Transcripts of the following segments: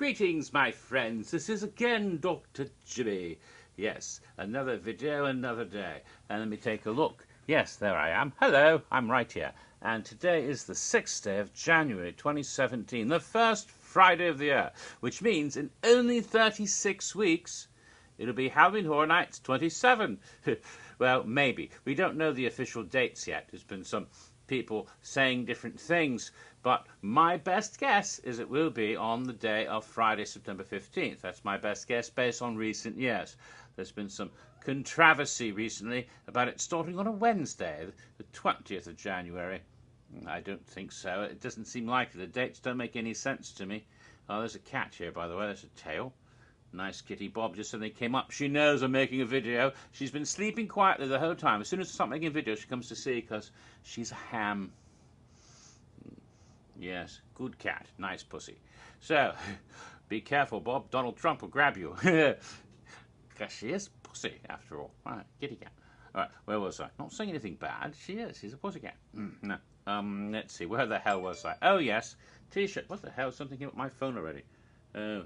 Greetings, my friends. This is again Dr. Jimmy. Yes, another video, another day. And let me take a look. Yes, there I am. Hello, I'm right here. And today is the 6th day of January 2017, the first Friday of the year, which means in only 36 weeks, it'll be Halloween Horror Nights 27. Well, maybe. We don't know the official dates yet. There's been some people saying different things, but my best guess is it will be on the day of Friday, September 15th. That's my best guess based on recent years. There's been some controversy recently about it starting on a Wednesday, the 20th of January. I don't think so. It doesn't seem likely. The dates don't make any sense to me. Oh, there's a cat here, by the way. There's a tail. Nice kitty Bob just suddenly came up. She knows I'm making a video. She's been sleeping quietly the whole time. As soon as I start making a video, she comes to see because she's a ham. Yes, good cat. Nice pussy. So, be careful, Bob. Donald Trump will grab you. Because she is pussy, after all. All right, kitty cat. All right, where was I? Not saying anything bad. She is. She's a pussy cat. No. Let's see. Where the hell was I? Oh, yes. T-shirt. What the hell? Something came up my phone already. Oh.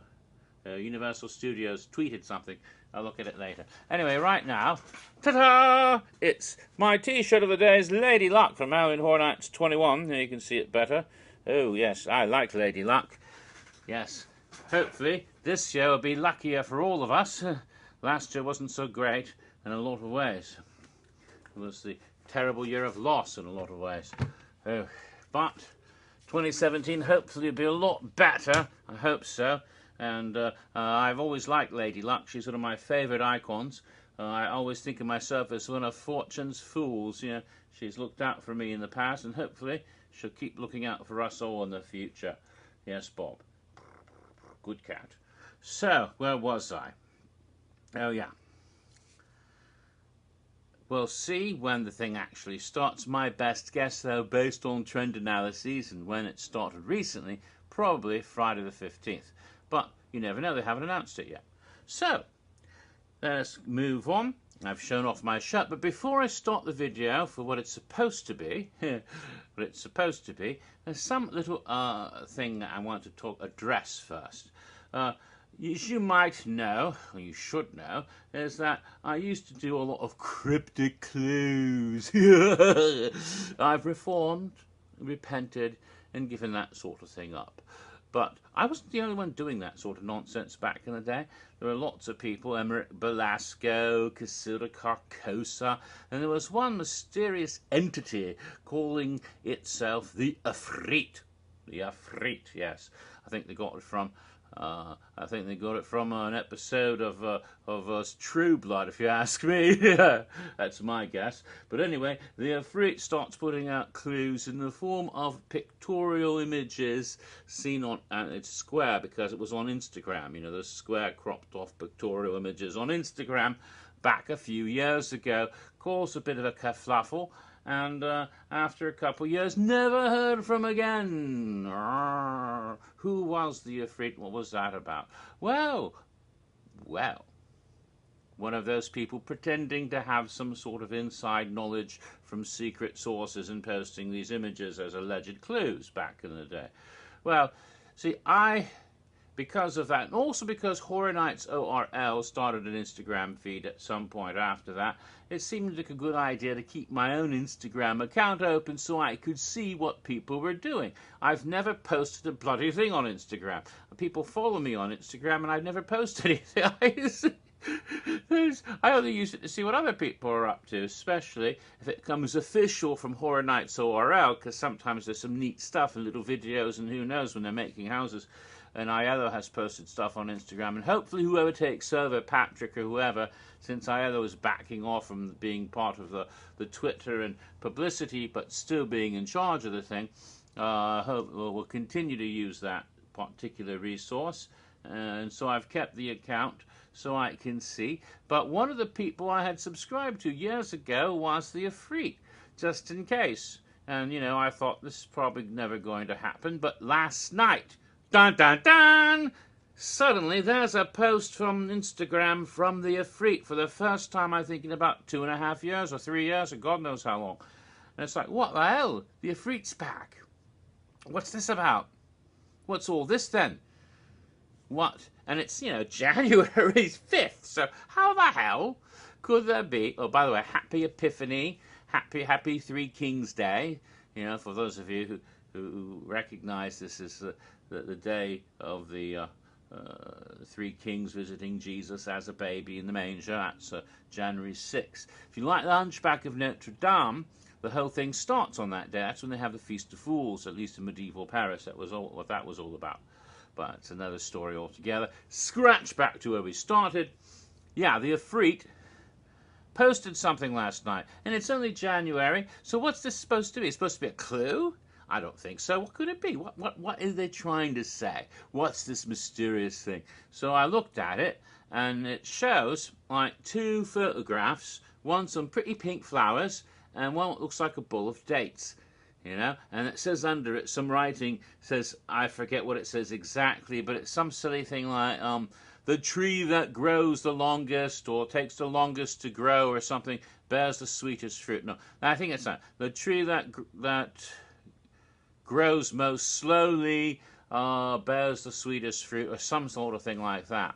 Universal Studios tweeted something. I'll look at it later. Anyway, right now, ta-da! It's my T-shirt of the day is Lady Luck from Halloween Horror Nights 21. Here you can see it better. Oh, yes, I like Lady Luck. Yes. Hopefully, this year will be luckier for all of us. Last year wasn't so great in a lot of ways. It was the terrible year of loss in a lot of ways. Oh, but 2017 hopefully will be a lot better. I hope so. And I've always liked Lady Luck. She's one of my favourite icons. I always think of myself as one of Fortune's fools. You know, she's looked out for me in the past, and hopefully she'll keep looking out for us all in the future. Yes, Bob. Good cat. So, where was I? Oh, yeah. We'll see when the thing actually starts. My best guess, though, based on trend analyses and when it started recently, probably Friday the 15th. But you never know, they haven't announced it yet. So, let's move on. I've shown off my shirt, but before I start the video for what it's supposed to be, there's some little thing that I want to address first. As you might know, or you should know, is that I used to do a lot of cryptic clues. I've reformed, repented, and given that sort of thing up. But I wasn't the only one doing that sort of nonsense back in the day. There were lots of people, Emeric Belasco, Casilda Carcosa, and there was one mysterious entity calling itself the Ifrit. The Ifrit, yes. I think they got it from an episode of True Blood, if you ask me. That's my guess. But anyway, the Ifrit starts putting out clues in the form of pictorial images seen on, and it's square because it was on Instagram. You know, those square cropped off pictorial images on Instagram back a few years ago. Caused a bit of a kerfluffle. And after a couple of years, never heard from again. Who was the Ifrit? What was that about? Well, one of those people pretending to have some sort of inside knowledge from secret sources and posting these images as alleged clues back in the day. Well, see, because of that, and also because Horror Nights ORL started an Instagram feed at some point after that, it seemed like a good idea to keep my own Instagram account open so I could see what people were doing. I've never posted a bloody thing on Instagram. People follow me on Instagram and I've never posted anything. I only use it to see what other people are up to, especially if it comes official from Horror Nights ORL, because sometimes there's some neat stuff and little videos, and who knows when they're making houses. And Aiello has posted stuff on Instagram, and hopefully whoever takes over, Patrick or whoever, since Aiello is backing off from being part of the Twitter and publicity, but still being in charge of the thing, will continue to use that particular resource. And so I've kept the account so I can see. But one of the people I had subscribed to years ago was the Ifrit, just in case. And, you know, I thought this is probably never going to happen, but last night, dun dun dun! Suddenly there's a post from Instagram from the Ifrit for the first time, I think, in about 2.5 years or 3 years or God knows how long. And it's like, what the hell? The Ifrit's back. What's this about? What's all this then? What? And it's, you know, January 5th. So how the hell could there be? Oh, by the way, happy Epiphany, happy Three Kings Day. You know, for those of you who recognize this as the day of the Three Kings visiting Jesus as a baby in the manger. That's January 6th. If you like the Hunchback of Notre Dame, the whole thing starts on that day. That's when they have the Feast of Fools, at least in medieval Paris. That was all what that was all about. But it's another story altogether. Scratch back to where we started. Yeah, the Ifrit posted something last night, and it's only January. So what's this supposed to be? It's supposed to be a clue? I don't think so. What could it be? What are they trying to say? What's this mysterious thing? So I looked at it, and it shows like two photographs. One some pretty pink flowers, and one that looks like a bowl of dates. You know, and it says under it, some writing says, I forget what it says exactly, but it's some silly thing like, the tree that grows the longest, or takes the longest to grow, or something, bears the sweetest fruit. No, I think it's that. The tree that grows most slowly, bears the sweetest fruit, or some sort of thing like that.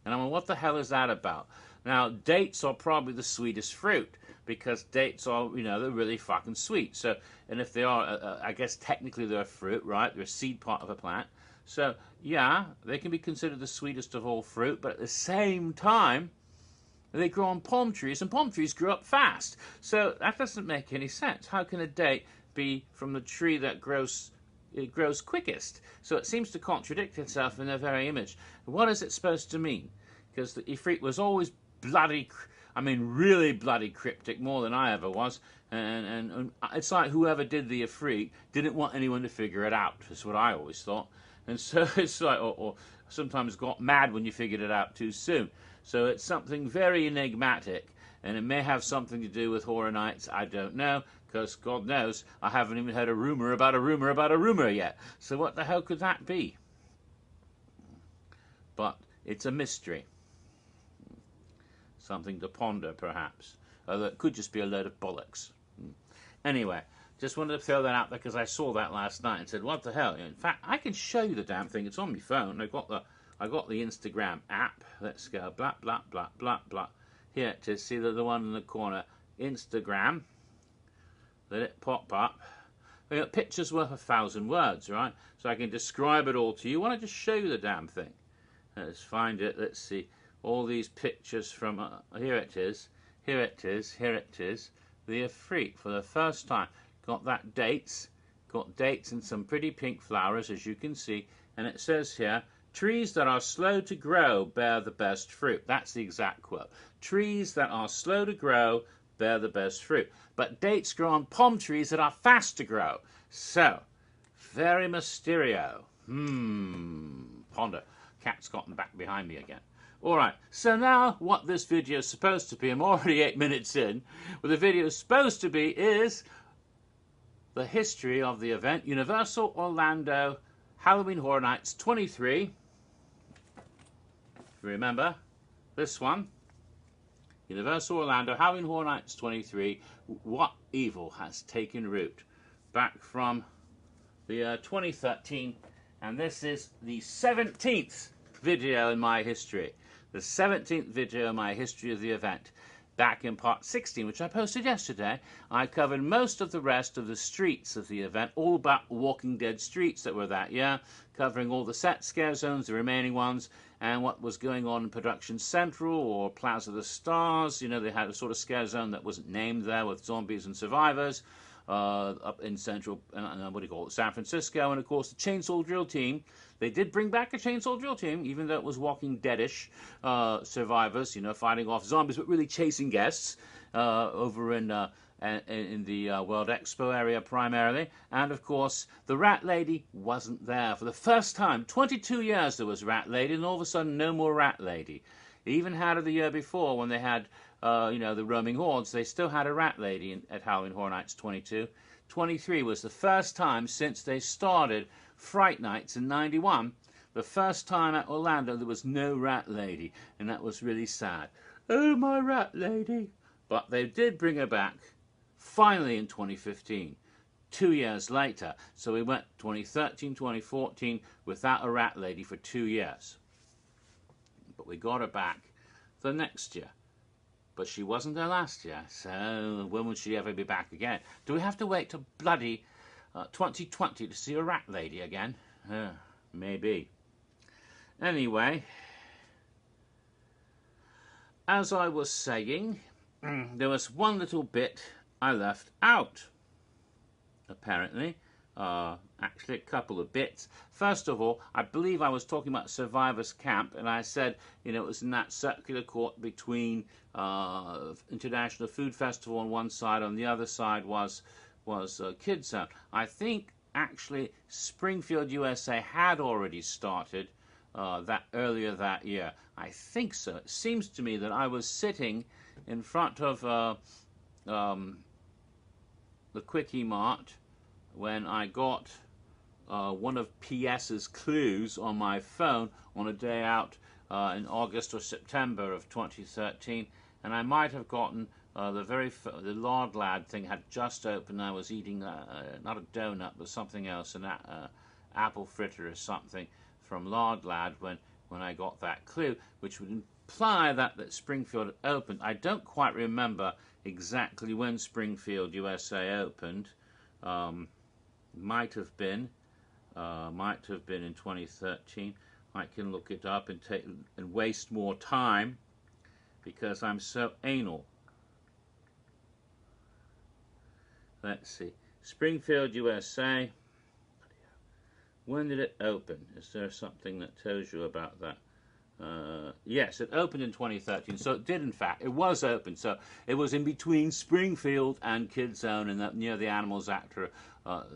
And I'm like, what the hell is that about? Now, dates are probably the sweetest fruit, because dates are, you know, they're really fucking sweet. So, and if they are, I guess technically they're a fruit, right? They're a seed part of a plant. So, yeah, they can be considered the sweetest of all fruit, but at the same time, they grow on palm trees, and palm trees grow up fast. So that doesn't make any sense. How can a date be from the tree that grows quickest? So it seems to contradict itself in their very image. What is it supposed to mean? Because the Ifrit was always bloody, I mean really bloody cryptic, more than I ever was, and it's like whoever did the Ifrit didn't want anyone to figure it out. That's what I always thought. And so it's like, or sometimes got mad when you figured it out too soon. So it's something very enigmatic, and it may have something to do with Horonites. I don't know, because God knows I haven't even heard a rumor about a rumor about a rumor yet. So what the hell could that be? But it's a mystery. Something to ponder, perhaps. Although it could just be a load of bollocks. Anyway, just wanted to throw that out there because I saw that last night and said, what the hell? In fact, I can show you the damn thing. It's on my phone. I got the Instagram app. Let's go. Blah, blah, blah, blah, blah. Here it is. See the one in the corner. Instagram. Let it pop up. We got pictures worth 1,000 words, right? So I can describe it all to you. Why don't I just show you the damn thing? Let's find it. Let's see. All these pictures from, here it is, here it is, here it is, the Ifrit for the first time. Got dates and some pretty pink flowers, as you can see, and it says here, trees that are slow to grow bear the best fruit. That's the exact quote. Trees that are slow to grow bear the best fruit. But dates grow on palm trees that are fast to grow. So, very mysterio. Ponder. Cat's gotten back behind me again. Alright, so now what this video is supposed to be, I'm already 8 minutes in, what the video is supposed to be is the history of the event, Universal Orlando Halloween Horror Nights 23. Remember, this one, Universal Orlando Halloween Horror Nights 23, what evil has taken root, back from the 2013, and this is the 17th video in my history. The 17th video in my history of the event. Back in part 16, which I posted yesterday, I covered most of the rest of the streets of the event, all about Walking Dead streets that were that year, covering all the set scare zones, the remaining ones, and what was going on in Production Central or Plaza the Stars. You know, they had a sort of scare zone that wasn't named there with zombies and survivors. Up in central, what do you call it, San Francisco, and of course the Chainsaw Drill Team. They did bring back a Chainsaw Drill Team, even though it was Walking Deadish survivors, you know, fighting off zombies, but really chasing guests over in the World Expo area primarily. And of course, the Rat Lady wasn't there. For the first time, 22 years there was Rat Lady, and all of a sudden no more Rat Lady. They even had it the year before when they had you know, the roaming hordes. They still had a Rat Lady at Halloween Horror Nights 22. 23 was the first time since they started Fright Nights in 91. The first time at Orlando there was no Rat Lady, and that was really sad. Oh, my Rat Lady. But they did bring her back, finally in 2015, 2 years later. So we went 2013, 2014 without a Rat Lady for 2 years. but we got her back the next year. But she wasn't there last year, so when would she ever be back again? Do we have to wait till bloody 2020 to see a rat lady again? Maybe. Anyway, as I was saying, there was one little bit I left out, apparently. Actually, a couple of bits. First of all, I believe I was talking about Survivors Camp, and I said, it was in that circular court between International Food Festival on one side, on the other side was Kids Zone. I think actually Springfield, USA had already started that earlier that year. I think so. It seems to me that I was sitting in front of the Quickie Mart when I got one of PS's clues on my phone on a day out in August or September of 2013, and I might have gotten the Lord Lad thing had just opened. I was eating not a donut but something else, an apple fritter or something from Lord Lad when I got that clue, which would imply that Springfield had opened. I don't quite remember exactly when Springfield, USA opened. Might have been in 2013. I can look it up and waste more time because I'm so anal. Let's see. Springfield, USA. When did it open? Is there something that tells you about that? Yes, it opened in 2013, so it did, in fact. It was open, so it was in between Springfield and Kids Zone and near the Animals Actor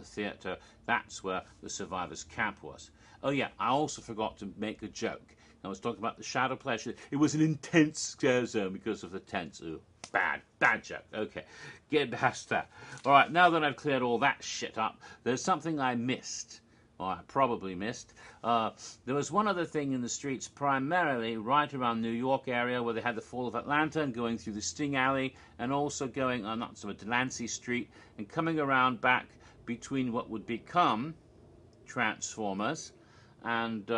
Theatre. That's where the Survivors Camp was. Oh yeah, I also forgot to make a joke. I was talking about the Shadow Pleasure. It was an intense scare zone because of the tents. Ooh, bad joke. Okay, get past that. All right, now that I've cleared all that shit up, there's something I missed. Or I probably missed. There was one other thing in the streets, primarily right around New York area, where they had the Fall of Atlanta and going through the Sting Alley, and also going not so much Delancey Street, and coming around back between what would become Transformers, and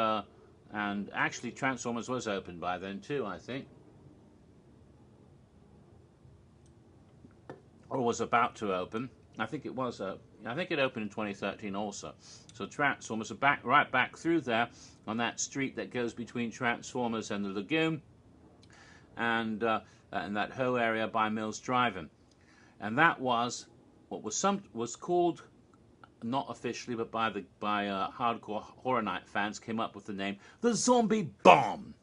actually Transformers was open by then too, I think, or was about to open. I think it was. I think it opened in 2013 also. So Transformers are right back through there on that street that goes between Transformers and the Lagoon, and that whole area by Mills Drive-In. And that was what was called, not officially, but by hardcore Horror Night fans, came up with the name the Zombie Bomb.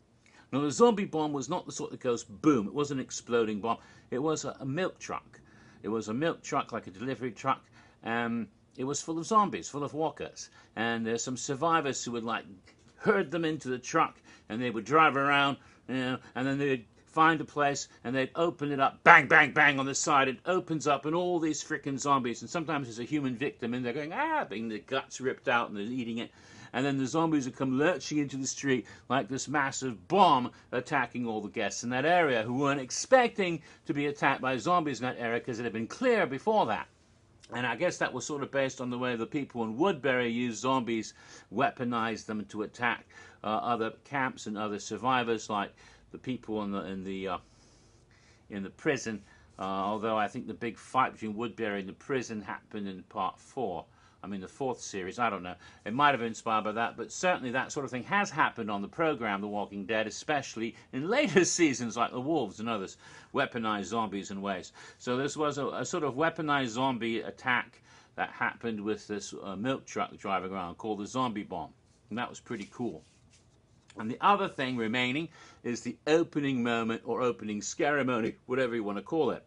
Now the Zombie Bomb was not the sort that goes boom. It was an exploding bomb. It was a milk truck. It was a milk truck, like a delivery truck. It was full of zombies, full of walkers, and there's some survivors who would herd them into the truck, and they would drive around, and then they'd find a place and they'd open it up, bang, bang, bang on the side. It opens up, and all these frickin' zombies, and sometimes there's a human victim, and they're going being the guts ripped out, and they're eating it, and then the zombies would come lurching into the street like this massive bomb, attacking all the guests in that area who weren't expecting to be attacked by zombies in that area because it had been clear before that. And I guess that was sort of based on the way the people in Woodbury used zombies, weaponized them to attack other camps and other survivors, like the people in the prison. Although I think the big fight between Woodbury and the prison happened in part 4. I mean, the 4th series. I don't know. It might have been inspired by that, but certainly that sort of thing has happened on the program, The Walking Dead, especially in later seasons like The Wolves and others, weaponized zombies in ways. So this was a sort of weaponized zombie attack that happened with this milk truck driving around called the Zombie Bomb. And that was pretty cool. And the other thing remaining is the opening moment or opening ceremony, whatever you want to call it.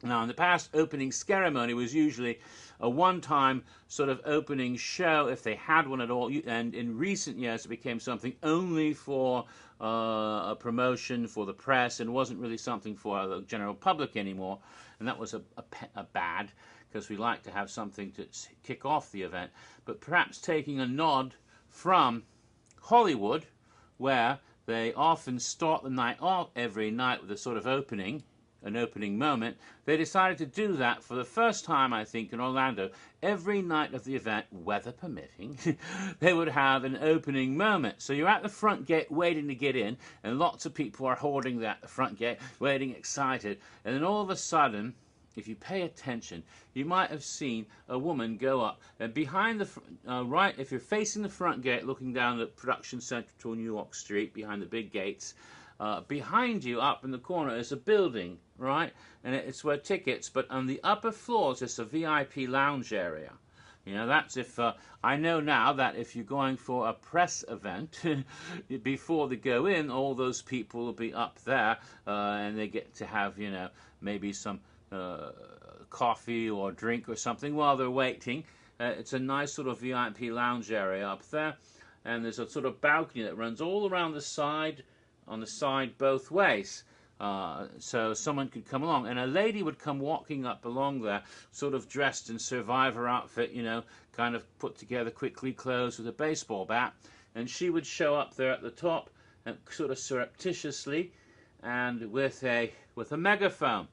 Now, in the past, opening ceremony was usually a one-time sort of opening show, if they had one at all, and in recent years it became something only for a promotion for the press, and wasn't really something for the general public anymore, and that was a bad, because we like to have something to kick off the event, but perhaps taking a nod from Hollywood, where they often start the night off every night with a sort of opening, an opening moment, they decided to do that for the first time, I think, in Orlando. Every night of the event, weather permitting, they would have an opening moment. So you're at the front gate waiting to get in, and lots of people are hoarding at the front gate, waiting excited. And then all of a sudden, if you pay attention, you might have seen a woman go up, and behind the right, if you're facing the front gate, looking down at Production Central New York Street, behind the big gates, behind you, up in the corner, is a building, right? And it's where tickets, but on the upper floors, it's a VIP lounge area. You know, that's if, I know now that if you're going for a press event, before they go in, all those people will be up there, and they get to have, you know, maybe some coffee or drink or something while they're waiting. It's a nice sort of VIP lounge area up there, and there's a sort of balcony that runs all around the side, on the side both ways, so someone could come along, and a lady would come walking up along there, sort of dressed in survivor outfit, you know, kind of put together quickly clothes with a baseball bat, and she would show up there at the top, and sort of surreptitiously, and with a megaphone,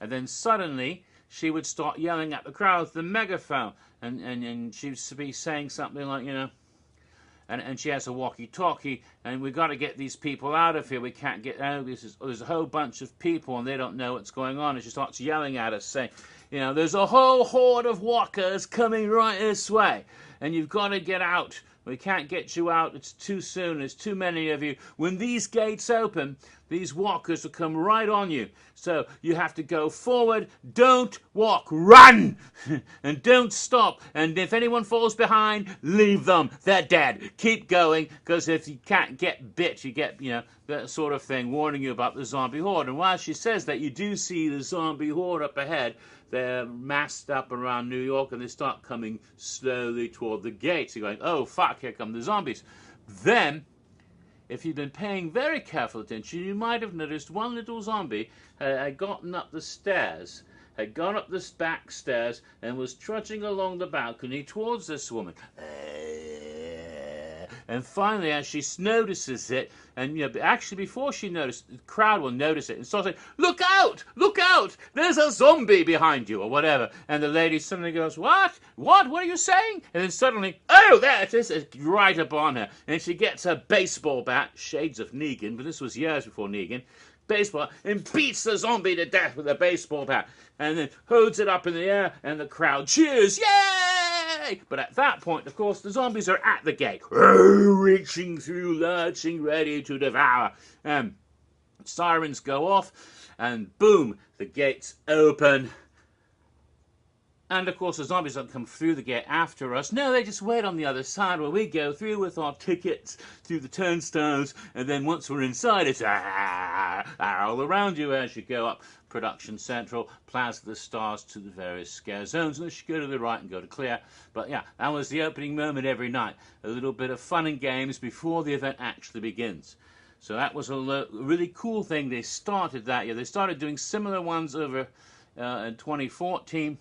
and then suddenly she would start yelling at the crowd with the megaphone, and she would be saying something like, you know, and she has a walkie-talkie, and we've got to get these people out of here. We can't get out. There's a whole bunch of people, and they don't know what's going on. And she starts yelling at us, saying, you know, there's a whole horde of walkers coming right this way, and you've got to get out. We can't get you out. It's too soon. There's too many of you. When these gates open, these walkers will come right on you. So you have to go forward. Don't walk. Run! And don't stop. And if anyone falls behind, leave them. They're dead. Keep going, because if you can't get bit, you get, you know, that sort of thing, warning you about the zombie horde. And while she says that, you do see the zombie horde up ahead. They're massed up around New York, and they start coming slowly toward the gates. You're going, oh, fuck, here come the zombies. Then, if you've been paying very careful attention, you might have noticed one little zombie had gotten up the stairs, had gone up the back stairs, and was trudging along the balcony towards this woman. And finally, as she notices it, and you know, actually before she noticed, the crowd will notice it and start saying, look out! Look out! There's a zombie behind you, or whatever. And the lady suddenly goes, what? What? What are you saying? And then suddenly, oh, there it is! It's right upon her. And she gets her baseball bat, shades of Negan, but this was years before Negan, baseball, and beats the zombie to death with a baseball bat. And then holds it up in the air, and the crowd cheers, yay! But at that point, of course, the zombies are at the gate, reaching through, lurching, ready to devour. Sirens go off, and boom, the gates open. And of course, the zombies don't come through the gate after us. No, they just wait on the other side where we go through with our tickets through the turnstiles. And then once we're inside, it's all around you as you go up Production Central, Plaza of the Stars to the various scare zones. Unless you go to the right and go to clear. But yeah, that was the opening moment every night. A little bit of fun and games before the event actually begins. So that was a really cool thing. They started that year. They started doing similar ones over in 2014.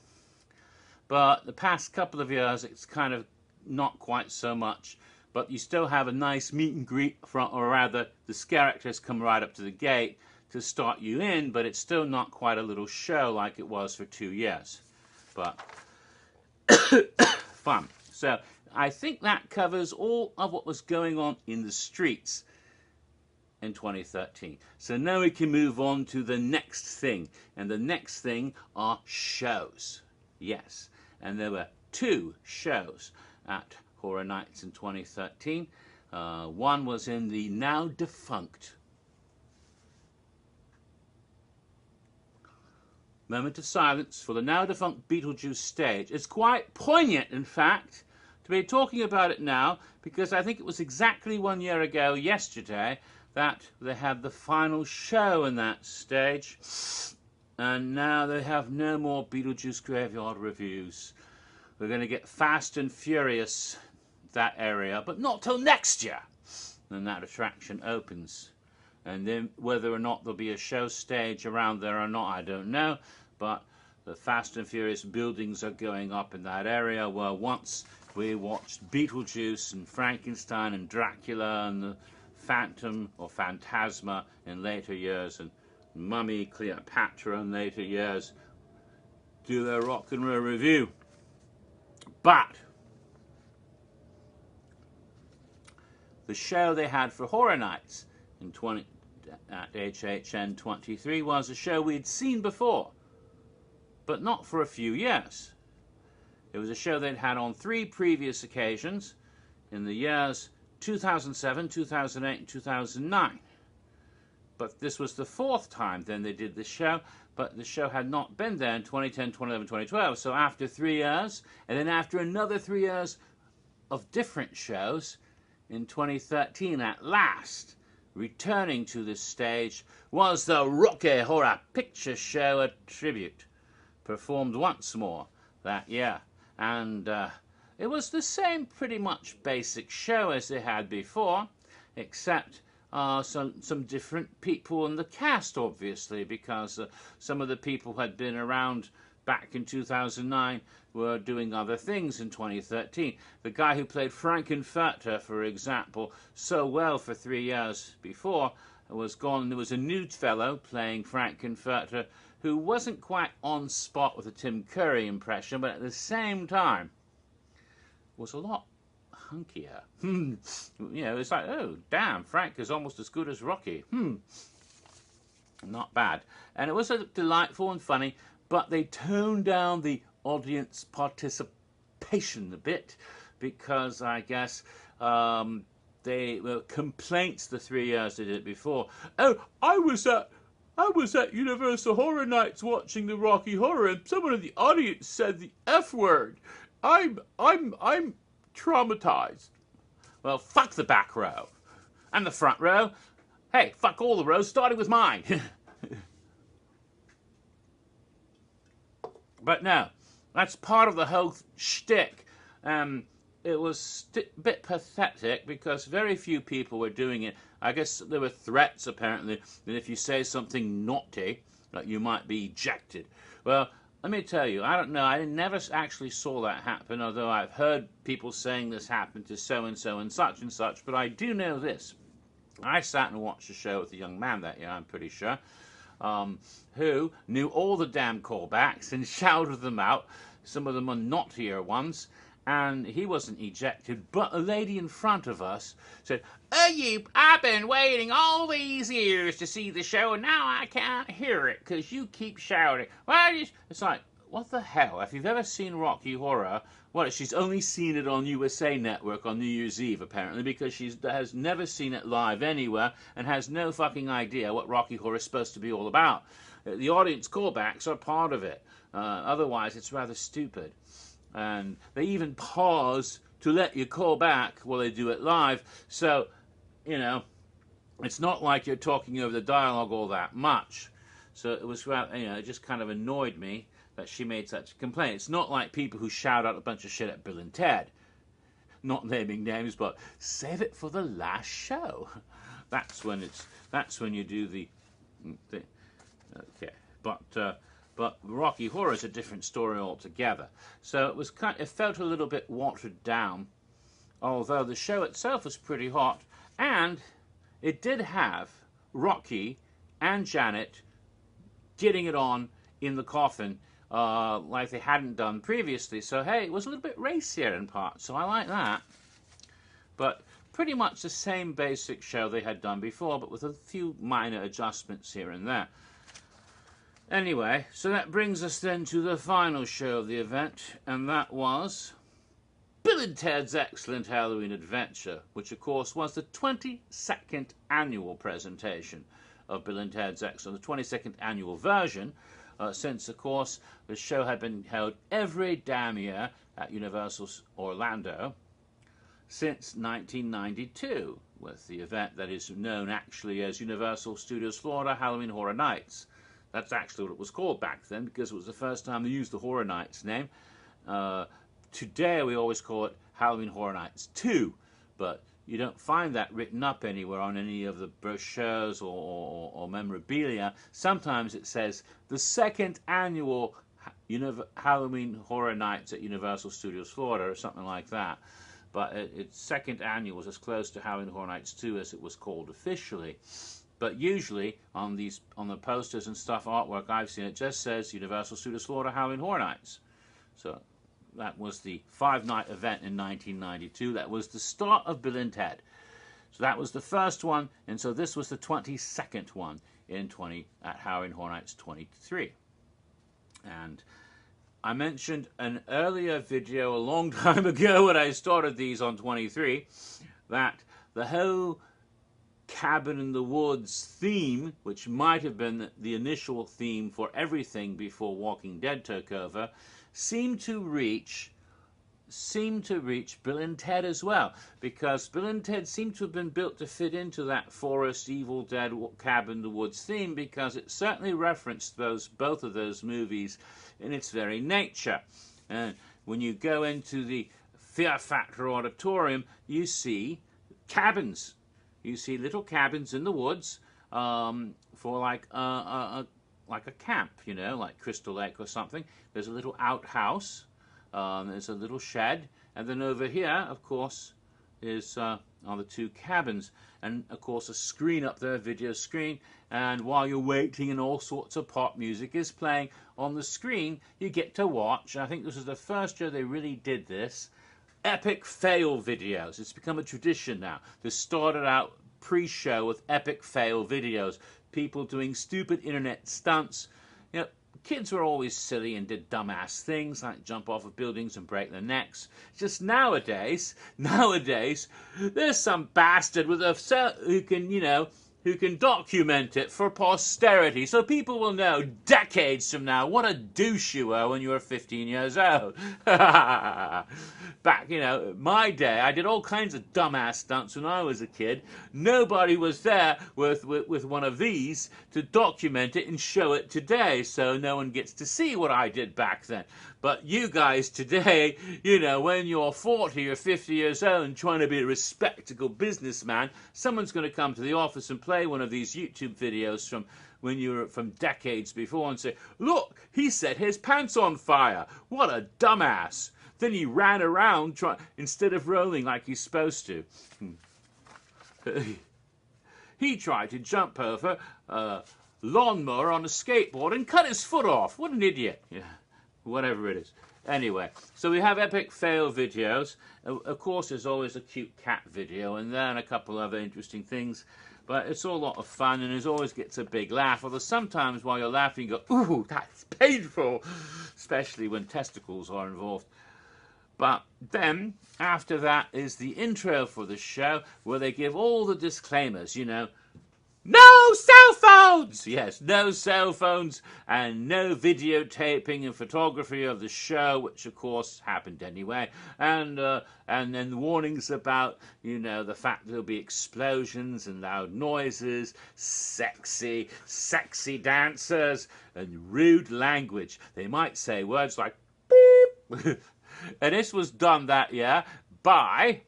But the past couple of years, it's kind of not quite so much. But you still have a nice meet and greet, or rather, the scare actors come right up to the gate to start you in, but it's still not quite a little show like it was for 2 years. But fun. So I think that covers all of what was going on in the streets in 2013. So now we can move on to the next thing. And the next thing are shows. Yes. And there were 2 shows at Horror Nights in 2013. One was in the now defunct moment of silence for the now defunct Beetlejuice stage. It's quite poignant, in fact, to be talking about it now, because I think it was exactly 1 year ago yesterday that they had the final show in that stage. And now they have no more Beetlejuice Graveyard reviews. We're going to get Fast and Furious, that area, but not till next year. Then that attraction opens. And then whether or not there'll be a show stage around there or not, I don't know. But the Fast and Furious buildings are going up in that area where once we watched Beetlejuice and Frankenstein and Dracula and the Phantom or Phantasma in later years, and Mummy, Cleopatra, and later years do their rock and roll review. But the show they had for Horror Nights at HHN 23 was a show we'd seen before, but not for a few years. It was a show they'd had on 3 previous occasions in the years 2007, 2008, and 2009. But this was the 4th time then they did the show, but the show had not been there in 2010, 2011, 2012. So after 3 years, and then after another 3 years of different shows, in 2013 at last, returning to this stage, was the Rocky Horror Picture Show A Tribute, performed once more that year. And it was the same pretty much basic show as they had before, except some different people in the cast, obviously, because some of the people who had been around back in 2009 were doing other things in 2013. The guy who played Frankenfurter, for example, so well for 3 years before, was gone. There was a new fellow playing Frankenfurter who wasn't quite on spot with a Tim Curry impression, but at the same time was a lot hunkier. You know, it's like, oh, damn, Frank is almost as good as Rocky. Not bad. And it was delightful and funny, but they toned down the audience participation a bit because I guess they were complaints the 3 years they did it before. Oh, I was at Universal Horror Nights watching the Rocky Horror, and someone in the audience said the F word. I'm traumatized. Well, fuck the back row and the front row. Hey, fuck all the rows, starting with mine. But no, that's part of the whole shtick. It was a bit pathetic because very few people were doing it. I guess there were threats, apparently, that if you say something naughty, that you might be ejected. Well, let me tell you, I don't know. I never actually saw that happen, although I've heard people saying this happened to so-and-so and such, but I do know this. I sat and watched a show with a young man that year, I'm pretty sure, who knew all the damn callbacks and shouted them out. Some of them are naughtier ones, and he wasn't ejected, but a lady in front of us said, "Oh, I've been waiting all these years to see the show, and now I can't hear it because you keep shouting." Well, it's like, what the hell? If you've ever seen Rocky Horror, she's only seen it on USA Network on New Year's Eve, apparently, because she has never seen it live anywhere and has no fucking idea what Rocky Horror is supposed to be all about. The audience callbacks are part of it. Otherwise, it's rather stupid. And they even pause to let you call back while they do it live. So, you know, it's not like you're talking over the dialogue all that much. So it was, it just kind of annoyed me that she made such a complaint. It's not like people who shout out a bunch of shit at Bill and Ted. Not naming names, but save it for the last show. That's when you do the okay. But Rocky Horror is a different story altogether. So it felt a little bit watered down, although the show itself was pretty hot, and it did have Rocky and Janet getting it on in the coffin like they hadn't done previously. So hey, it was a little bit racier in parts, so I like that. But pretty much the same basic show they had done before, but with a few minor adjustments here and there. Anyway, so that brings us then to the final show of the event, and that was Bill and Ted's Excellent Halloween Adventure, which of course was the 22nd annual presentation of Bill and Ted's Excellent, the 22nd annual version, since of course the show had been held every damn year at Universal Orlando since 1992, with the event that is known actually as Universal Studios Florida Halloween Horror Nights. That's actually what it was called back then, because it was the first time they used the Horror Nights name. Today we always call it Halloween Horror Nights 2, but you don't find that written up anywhere on any of the brochures or memorabilia. Sometimes it says the 2nd annual Halloween Horror Nights at Universal Studios Florida or something like that. But its 2nd annual was as close to Halloween Horror Nights 2 as it was called officially. But usually on the posters and stuff, artwork I've seen, it just says Universal Studios Florida Halloween Horror Nights. So that was the 5-night event in 1992. That was the start of Bill and Ted. So that was the first one, and so this was the 22nd one at Halloween Horror Nights 23. And I mentioned an earlier video a long time ago when I started these on 23 that the whole cabin in the woods theme, which might have been the initial theme for everything before Walking Dead took over, seemed to reach Bill and Ted as well, because Bill and Ted seemed to have been built to fit into that Forest, Evil Dead, cabin in the woods theme, because it certainly referenced both of those movies in its very nature. And when you go into the Fear Factor Auditorium, you see cabins. You see little cabins in the woods for like a camp, you know, like Crystal Lake or something. There's a little outhouse. There's a little shed, and then over here, of course, are the two cabins, and of course a screen up there, a video screen, and while you're waiting and all sorts of pop music is playing on the screen, you get to watch, I think this is the first year they really did this, epic fail videos. It's become a tradition now. This started out pre-show with epic fail videos, people doing stupid internet stunts. You know, kids were always silly and did dumbass things like jump off of buildings and break their necks. Just nowadays, there's some bastard with a who can document it for posterity, so people will know decades from now what a douche you were when you were 15 years old. Back, my day, I did all kinds of dumbass stunts when I was a kid. Nobody was there with one of these to document it and show it today, so no one gets to see what I did back then. But you guys today, when you're 40 or 50 years old and trying to be a respectable businessman, someone's going to come to the office and play one of these YouTube videos from decades before and say, look, he set his pants on fire. What a dumbass. Then he ran around instead of rolling like he's supposed to. He tried to jump over a lawnmower on a skateboard and cut his foot off. What an idiot. Yeah. Whatever it is. Anyway, so we have epic fail videos. Of course, there's always a cute cat video and then a couple other interesting things. But it's all a lot of fun, and it always gets a big laugh. Although sometimes while you're laughing, you go, ooh, that's painful, especially when testicles are involved. But then, after that, is the intro for the show, where they give all the disclaimers, No cell phones! Yes, no cell phones and no videotaping and photography of the show, which of course happened anyway. And then warnings about, the fact there'll be explosions and loud noises, sexy dancers, and rude language. They might say words like beep. And this was done that year by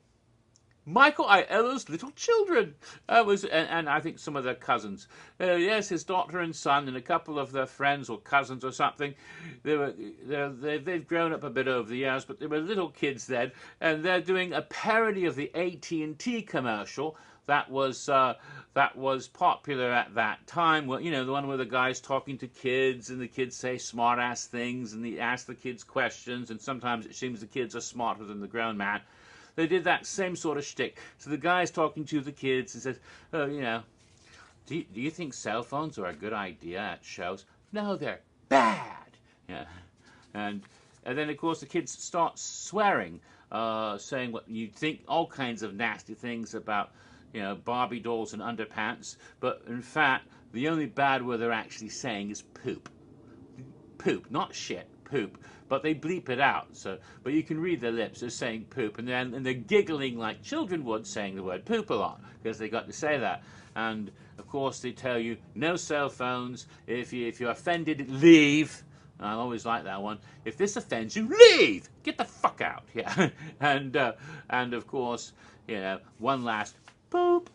Michael Aiello's little children, and I think some of their cousins. Yes, his daughter and son, and a couple of their friends or cousins or something. They've grown up a bit over the years, but they were little kids then, and they're doing a parody of the AT&T commercial that was popular at that time. Well, the one where the guy's talking to kids, and the kids say smart-ass things, and he asks the kids questions, and sometimes it seems the kids are smarter than the grown man. They did that same sort of shtick. So the guy's talking to the kids and says, oh, do you think cell phones are a good idea at shows? No, they're bad. Yeah. And then, of course, the kids start swearing, saying what you think, all kinds of nasty things about, Barbie dolls and underpants. But, in fact, the only bad word they're actually saying is poop. Poop, not shit, poop. But they bleep it out, but you can read their lips. They're saying poop, and they're giggling like children would, saying the word poop a lot, because they got to say that. And, of course, they tell you, no cell phones. If you're offended, leave. I always like that one. If this offends you, leave! Get the fuck out. Yeah. And of course, one last poop.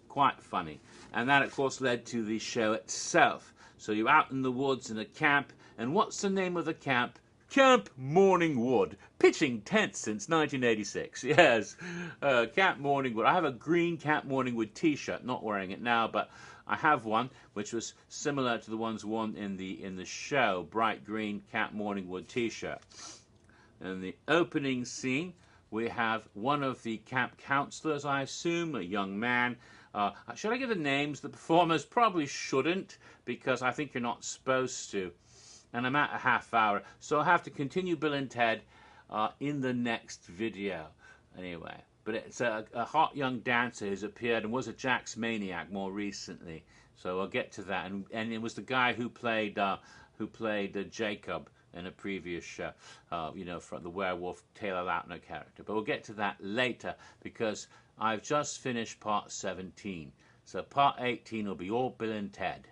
Quite funny. And that, of course, led to the show itself. So you're out in the woods in a camp, and what's the name of the camp? Camp Morningwood, pitching tents since 1986. Yes, Camp Morningwood. I have a green Camp Morningwood T-shirt. Not wearing it now, but I have one which was similar to the ones worn in the show. Bright green Camp Morningwood T-shirt. In the opening scene, we have one of the camp counselors, I assume, a young man. Should I give the names of the performers? Probably shouldn't, because I think you're not supposed to. And I'm at a half hour, so I'll have to continue Bill and Ted in the next video. Anyway, but it's a hot young dancer who's appeared and was a Jack's Maniac more recently. So I'll get to that. And it was the guy who played Jacob in a previous show, you know, from the werewolf Taylor Lautner character. But we'll get to that later, because I've just finished part 17. So part 18 will be all Bill and Ted.